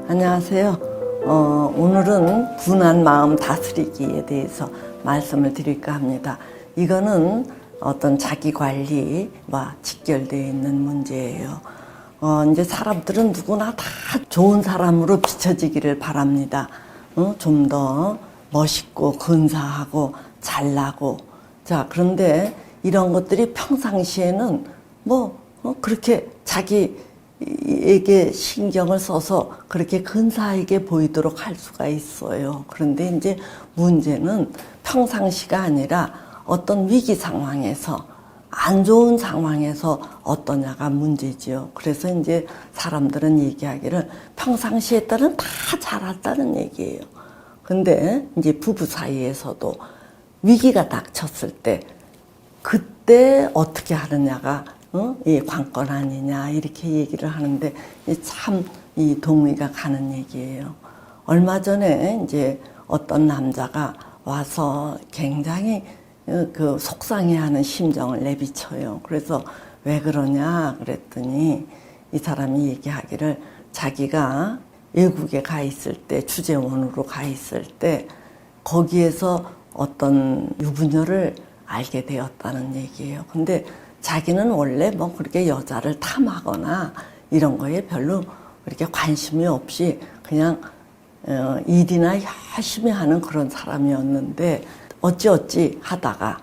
안녕하세요. 오늘은 분한 마음 다스리기에 대해서 말씀을 드릴까 합니다. 이거는 어떤 자기 관리와 직결되어 있는 문제예요. 이제 사람들은 누구나 다 좋은 사람으로 비춰지기를 바랍니다. 좀 더 멋있고 근사하고 잘나고. 자, 그런데 이런 것들이 평상시에는 그렇게 자기에게 신경을 써서 그렇게 근사하게 보이도록 할 수가 있어요. 그런데 이제 문제는 평상시가 아니라 어떤 위기 상황에서, 안 좋은 상황에서 어떠냐가 문제지요. 그래서 이제 사람들은 얘기하기를 평상시에 따른 다 잘한다는 얘기예요. 근데 이제 부부 사이에서도 위기가 닥쳤을 때 그때 어떻게 하느냐가 이 관건 아니냐 이렇게 얘기를 하는데 참 이 동의가 가는 얘기예요. 얼마 전에 이제 어떤 남자가 와서 굉장히 그 속상해하는 심정을 내비쳐요. 그래서 왜 그러냐 그랬더니 이 사람이 얘기하기를 자기가 외국에 가 있을 때, 주재원으로 가 있을 때 거기에서 어떤 유부녀를 알게 되었다는 얘기예요. 근데 자기는 원래 그렇게 여자를 탐하거나 이런 거에 별로 그렇게 관심이 없이 그냥 일이나 열심히 하는 그런 사람이었는데 어찌어찌 하다가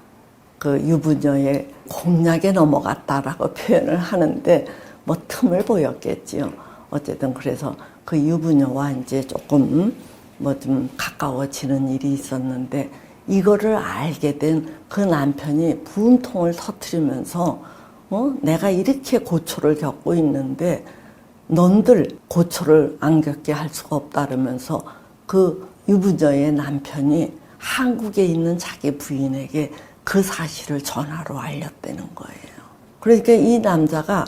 그 유부녀의 공략에 넘어갔다라고 표현을 하는데 틈을 보였겠지요. 어쨌든 그래서 그 유부녀와 이제 조금 좀 가까워지는 일이 있었는데 이거를 알게 된 그 남편이 분통을 터뜨리면서 내가 이렇게 고초를 겪고 있는데 넌들 고초를 안 겪게 할 수가 없다 그러면서 그 유부녀의 남편이 한국에 있는 자기 부인에게 그 사실을 전화로 알렸다는 거예요. 그러니까 이 남자가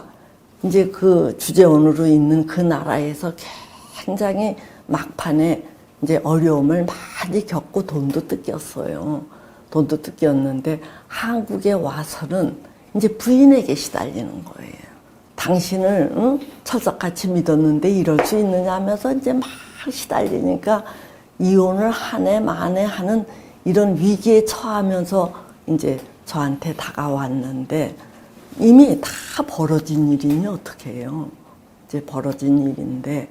이제 그 주재원으로 있는 그 나라에서 굉장히 막판에 이제 어려움을 많이 겪고 돈도 뜯겼어요. 돈도 뜯겼는데 한국에 와서는 이제 부인에게 시달리는 거예요. 당신을 철석같이 믿었는데 이럴 수 있느냐 하면서 이제 막 시달리니까 이혼을 하네 마네 하는 이런 위기에 처하면서 이제 저한테 다가왔는데 이미 다 벌어진 일이니 어떻게 해요? 이제 벌어진 일인데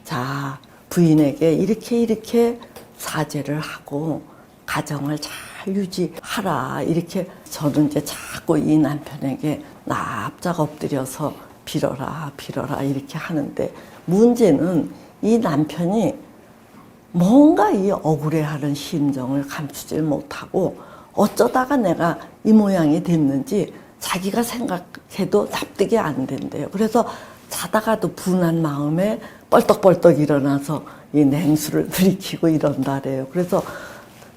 자 부인에게 이렇게 사죄를 하고 가정을 잘 유지하라 이렇게 저는 이제 자꾸 이 남편에게 납작 엎드려서 빌어라 이렇게 하는데 문제는 이 남편이 뭔가 이 억울해하는 심정을 감추질 못하고 어쩌다가 내가 이 모양이 됐는지 자기가 생각해도 납득이 안 된대요. 그래서 자다가도 분한 마음에 뻘떡뻘떡 일어나서 이 냉수를 들이키고 이런다래요. 그래서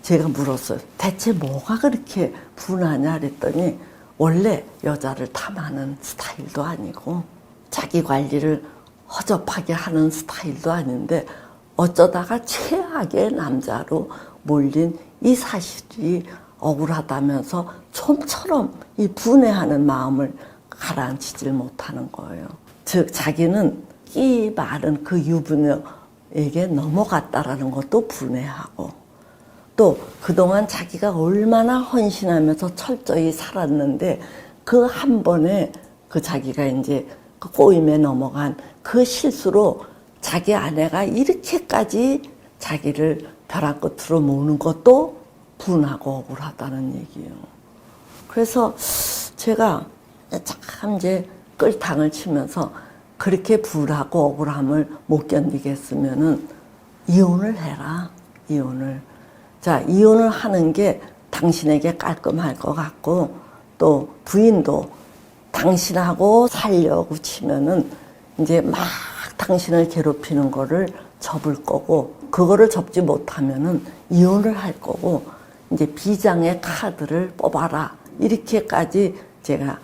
제가 물었어요. 대체 뭐가 그렇게 분하냐 그랬더니 원래 여자를 탐하는 스타일도 아니고 자기 관리를 허접하게 하는 스타일도 아닌데 어쩌다가 최악의 남자로 몰린 이 사실이 억울하다면서 좀처럼 이 분해하는 마음을 가라앉히질 못하는 거예요. 즉 자기는 끼 마른 그 유부녀에게 넘어갔다라는 것도 분해하고 또 그동안 자기가 얼마나 헌신하면서 철저히 살았는데 그 한 번에 그 자기가 이제 그 꼬임에 넘어간 그 실수로 자기 아내가 이렇게까지 자기를 벼랑 끝으로 모는 것도 분하고 억울하다는 얘기예요. 그래서 제가 참 이제 끌탕을 치면서 그렇게 불하고 억울함을 못 견디겠으면은 이혼을 해라. 이혼을. 자, 이혼을 하는 게 당신에게 깔끔할 것 같고 또 부인도 당신하고 살려고 치면은 이제 막 당신을 괴롭히는 거를 접을 거고 그거를 접지 못하면은 이혼을 할 거고 이제 비장의 카드를 뽑아라. 이렇게까지 제가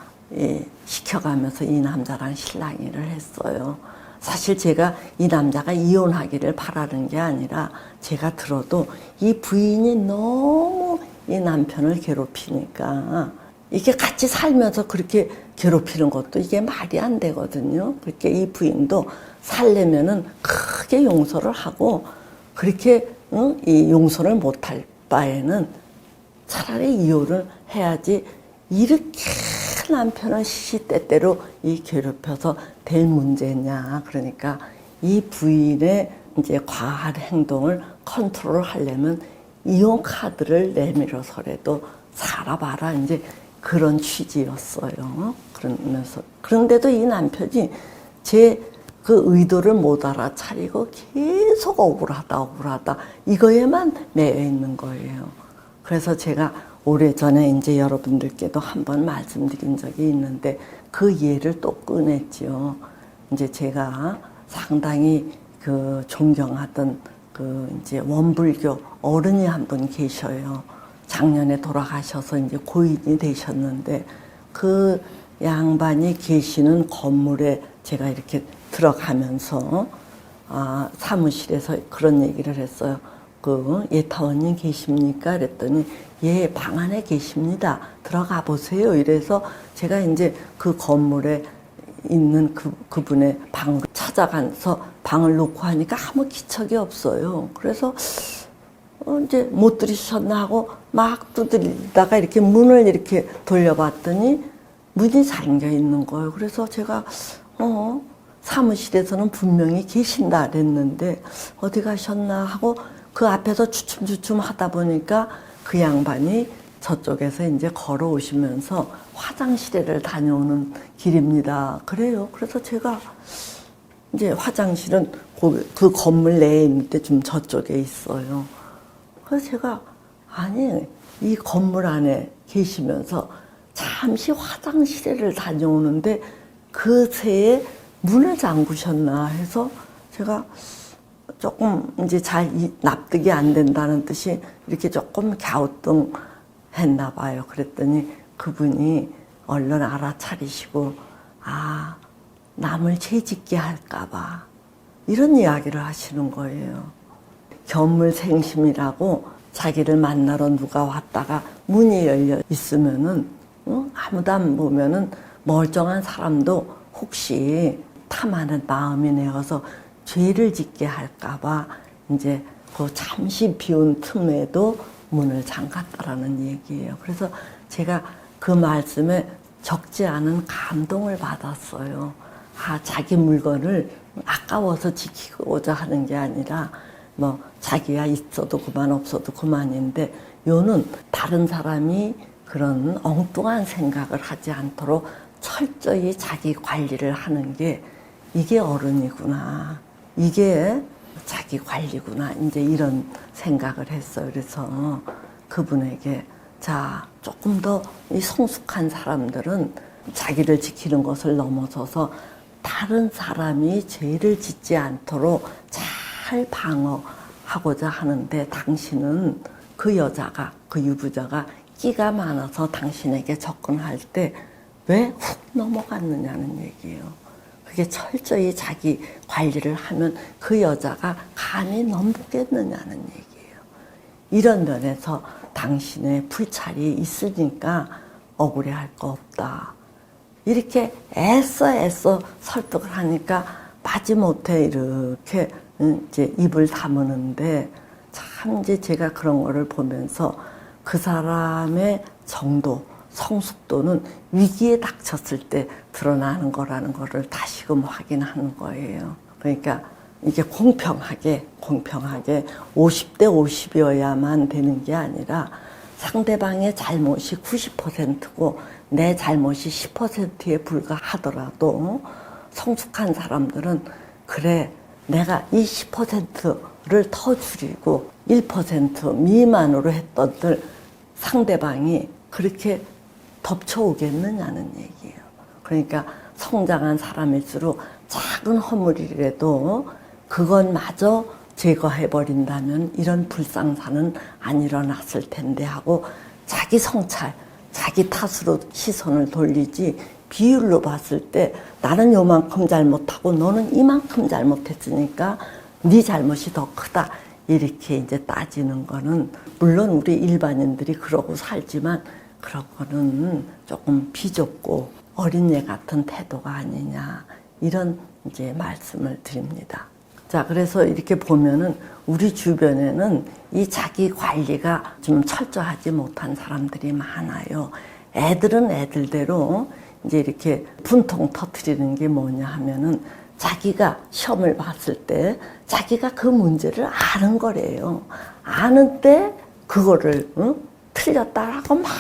시켜가면서 이 남자랑 실랑이를 했어요. 사실 제가 이 남자가 이혼하기를 바라는 게 아니라 제가 들어도 이 부인이 너무 이 남편을 괴롭히니까 이게 같이 살면서 그렇게 괴롭히는 것도 이게 말이 안 되거든요. 그렇게 이 부인도 살려면은 크게 용서를 하고 그렇게 이 용서를 못할 바에는 차라리 이혼을 해야지 이렇게 남편을 시시때때로 이 괴롭혀서 될 문제냐. 그러니까 이 부인의 이제 과한 행동을 컨트롤 하려면 이혼 카드를 내밀어서라도 살아봐라. 이제 그런 취지였어요. 그러면서 그런데도 이 남편이 제 그 의도를 못 알아차리고 계속 억울하다 이거에만 매여 있는 거예요. 그래서 제가 오래전에 이제 여러분들께도 한번 말씀드린 적이 있는데 그 예를 또 꺼냈죠. 이제 제가 상당히 그 존경하던 그 이제 원불교 어른이 한 분 계셔요. 작년에 돌아가셔서 이제 고인이 되셨는데 그 양반이 계시는 건물에 제가 이렇게 들어가면서 사무실에서 그런 얘기를 했어요. 그 예타원님 계십니까? 그랬더니 예, 방 안에 계십니다. 들어가 보세요. 이래서 제가 이제 그 건물에 있는 그분의 방을 찾아가서 방을 놓고 하니까 아무 기척이 없어요. 그래서 이제 못 들으셨나 하고 막 두드리다가 이렇게 문을 이렇게 돌려봤더니 문이 잠겨 있는 거예요. 그래서 제가 사무실에서는 분명히 계신다 그랬는데 어디 가셨나 하고 그 앞에서 주춤주춤 하다 보니까 그 양반이 저쪽에서 이제 걸어오시면서 화장실에를 다녀오는 길입니다. 그래요. 그래서 제가 이제 화장실은 그 건물 내에 있는데 좀 저쪽에 있어요. 그래서 제가 아니 이 건물 안에 계시면서 잠시 화장실에를 다녀오는데 그 새에 문을 잠그셨나 해서 제가 조금 이제 잘 납득이 안 된다는 뜻이 이렇게 조금 갸우뚱했나 봐요. 그랬더니 그분이 얼른 알아차리시고 남을 죄짓게 할까 봐 이런 이야기를 하시는 거예요. 견물생심이라고 자기를 만나러 누가 왔다가 문이 열려 있으면은 아무도 안 보면은 멀쩡한 사람도 혹시 탐하는 마음이 내어서 죄를 짓게 할까봐 이제 그 잠시 비운 틈에도 문을 잠갔다라는 얘기예요. 그래서 제가 그 말씀에 적지 않은 감동을 받았어요. 자기 물건을 아까워서 지키고자 하는 게 아니라 뭐 자기가 있어도 그만 없어도 그만인데 요는 다른 사람이 그런 엉뚱한 생각을 하지 않도록 철저히 자기 관리를 하는 게 이게 어른이구나. 이게 자기 관리구나. 이제 이런 생각을 했어요. 그래서 그분에게 조금 더 이 성숙한 사람들은 자기를 지키는 것을 넘어서서 다른 사람이 죄를 짓지 않도록 잘 방어하고자 하는데 당신은 그 여자가, 그 유부자가 끼가 많아서 당신에게 접근할 때 왜 훅 넘어갔느냐는 얘기예요. 그게 철저히 자기 관리를 하면 그 여자가 감히 넘겠느냐는 얘기예요. 이런 면에서 당신의 불찰이 있으니까 억울해할 거 없다. 이렇게 애써 설득을 하니까 마지못해 이렇게 이제 입을 다무는데 참 이제 제가 그런 거를 보면서 그 사람의 정도, 성숙도는 위기에 닥쳤을 때 드러나는 거라는 거를 다시금 확인하는 거예요. 그러니까 이게 공평하게 50대 50이어야만 되는 게 아니라 상대방의 잘못이 90%고 내 잘못이 10%에 불과하더라도 성숙한 사람들은 그래 내가 이 10%를 더 줄이고 1% 미만으로 했던들 상대방이 그렇게 덮쳐오겠느냐는 얘기예요. 그러니까 성장한 사람일수록 작은 허물이라도 그것마저 제거해버린다면 이런 불상사는 안 일어났을 텐데 하고 자기 성찰, 자기 탓으로 시선을 돌리지 비율로 봤을 때 나는 요만큼 잘못하고 너는 이만큼 잘못했으니까 네 잘못이 더 크다. 이렇게 이제 따지는 거는 물론 우리 일반인들이 그러고 살지만 그런 거는 조금 비좁고 어린애 같은 태도가 아니냐, 이런 이제 말씀을 드립니다. 자, 그래서 이렇게 보면은 우리 주변에는 이 자기 관리가 좀 철저하지 못한 사람들이 많아요. 애들은 애들대로 이제 이렇게 분통 터뜨리는 게 뭐냐 하면은 자기가 시험을 봤을 때 자기가 그 문제를 아는 거래요. 아는데 그거를 틀렸다라고 막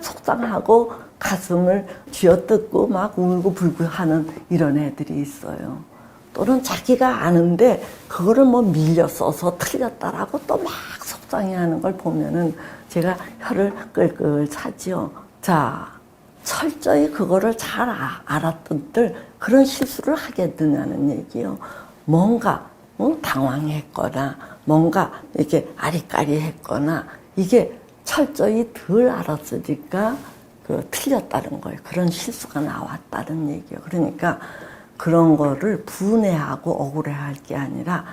속상하고 가슴을 쥐어뜯고 막 울고불고 하는 이런 애들이 있어요. 또는 자기가 아는데 그거를 뭐 밀려 써서 틀렸다라고 또 막 속상해하는 걸 보면은 제가 혀를 끌끌 차지요. 자, 철저히 그거를 잘 알았던들 그런 실수를 하겠느냐는 얘기요. 뭔가 당황했거나 뭔가 이렇게 아리까리했거나 이게 철저히 덜 알았으니까 틀렸다는 거예요. 그런 실수가 나왔다는 얘기예요. 그러니까 그런 거를 분해하고 억울해할 게 아니라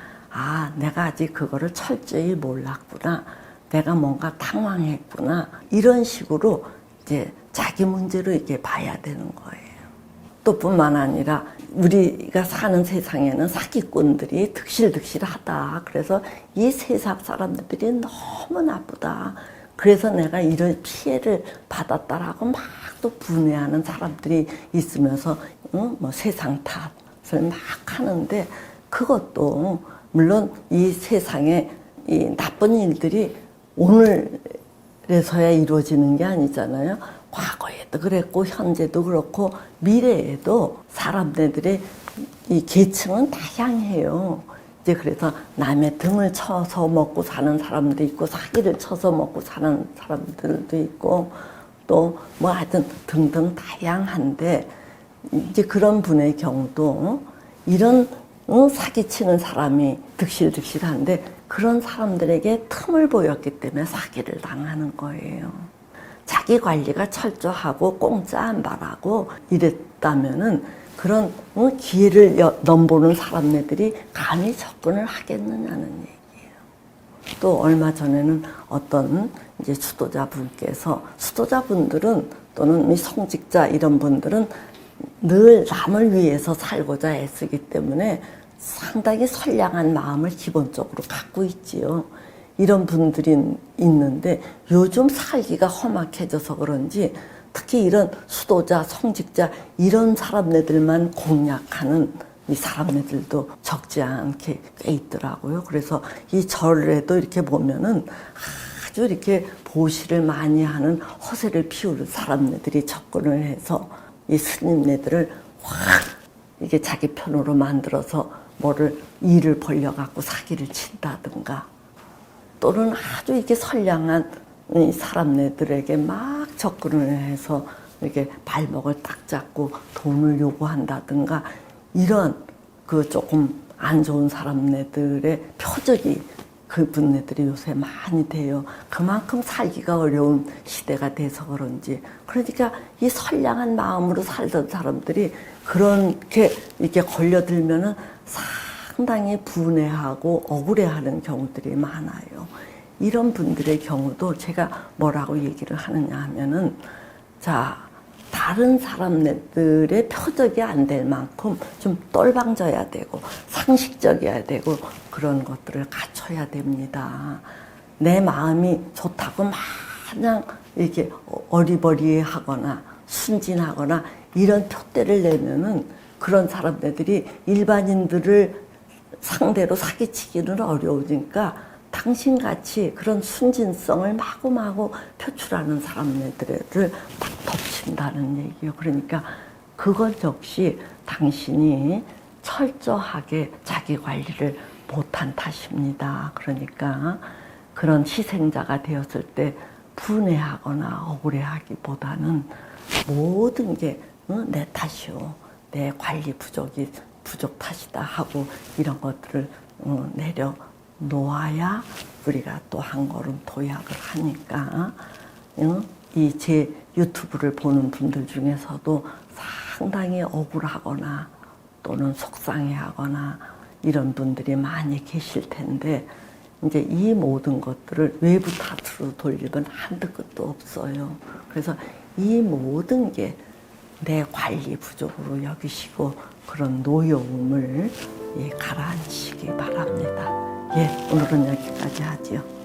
내가 아직 그거를 철저히 몰랐구나. 내가 뭔가 당황했구나. 이런 식으로 이제 자기 문제로 이렇게 봐야 되는 거예요. 또 뿐만 아니라 우리가 사는 세상에는 사기꾼들이 득실득실하다. 그래서 이 세상 사람들이 너무 나쁘다. 그래서 내가 이런 피해를 받았다라고 막 또 분해하는 사람들이 있으면서 뭐 세상 탓을 막 하는데 그것도 물론 이 세상에 이 나쁜 일들이 오늘에서야 이루어지는 게 아니잖아요. 과거에도 그랬고 현재도 그렇고 미래에도 사람들의 이 계층은 다양해요. 이제 그래서 남의 등을 쳐서 먹고 사는 사람도 있고 사기를 쳐서 먹고 사는 사람들도 있고 또 뭐 하여튼 등등 다양한데 이제 그런 분의 경우도 이런 사기치는 사람이 득실득실한데 그런 사람들에게 틈을 보였기 때문에 사기를 당하는 거예요. 자기 관리가 철저하고 공짜 안 바라고 이랬다면은 그런 기회를 넘보는 사람들이 감히 접근을 하겠느냐는 얘기예요. 또 얼마 전에는 어떤 이제 수도자분들은 또는 성직자 이런 분들은 늘 남을 위해서 살고자 애쓰기 때문에 상당히 선량한 마음을 기본적으로 갖고 있지요. 이런 분들이 있는데 요즘 살기가 험악해져서 그런지 특히 이런 수도자, 성직자 이런 사람들만 공략하는 이 사람들도 적지 않게 꽤 있더라고요. 그래서 이 절에도 이렇게 보면은 아주 이렇게 보시를 많이 하는 허세를 피우는 사람들이 접근을 해서 이 스님네들을 확 이게 자기 편으로 만들어서 뭐를 일을 벌려갖고 사기를 친다든가 또는 아주 이렇게 선량한 이 사람네들에게 막 접근을 해서 이렇게 발목을 딱 잡고 돈을 요구한다든가 이런 그 조금 안 좋은 사람네들의 표적이 그분네들이 요새 많이 돼요. 그만큼 살기가 어려운 시대가 돼서 그런지. 그러니까 이 선량한 마음으로 살던 사람들이 그렇게 이렇게 걸려들면은 상당히 분해하고 억울해하는 경우들이 많아요. 이런 분들의 경우도 제가 뭐라고 얘기를 하느냐 하면은 다른 사람들의 표적이 안 될 만큼 좀 똘방져야 되고 상식적이어야 되고 그런 것들을 갖춰야 됩니다. 내 마음이 좋다고 마냥 이렇게 어리버리하거나 순진하거나 이런 표대를 내면은 그런 사람들이 일반인들을 상대로 사기치기는 어려우니까 당신같이 그런 순진성을 마구마구 표출하는 사람들을 딱 덮친다는 얘기예요. 그러니까 그것 역시 당신이 철저하게 자기 관리를 못한 탓입니다. 그러니까 그런 희생자가 되었을 때 분해하거나 억울해하기보다는 모든 게 내 탓이요. 내 관리 부족 탓이다 하고 이런 것들을 내려 놓아야 우리가 또 한 걸음 도약을 하니까 이 제 유튜브를 보는 분들 중에서도 상당히 억울하거나 또는 속상해하거나 이런 분들이 많이 계실 텐데 이제 이 모든 것들을 외부 탓으로 돌리면 한도 끝도 없어요. 그래서 이 모든 게 내 관리 부족으로 여기시고 그런 노여움을 가라앉히시기 바랍니다. 오늘은 여기까지 하지요.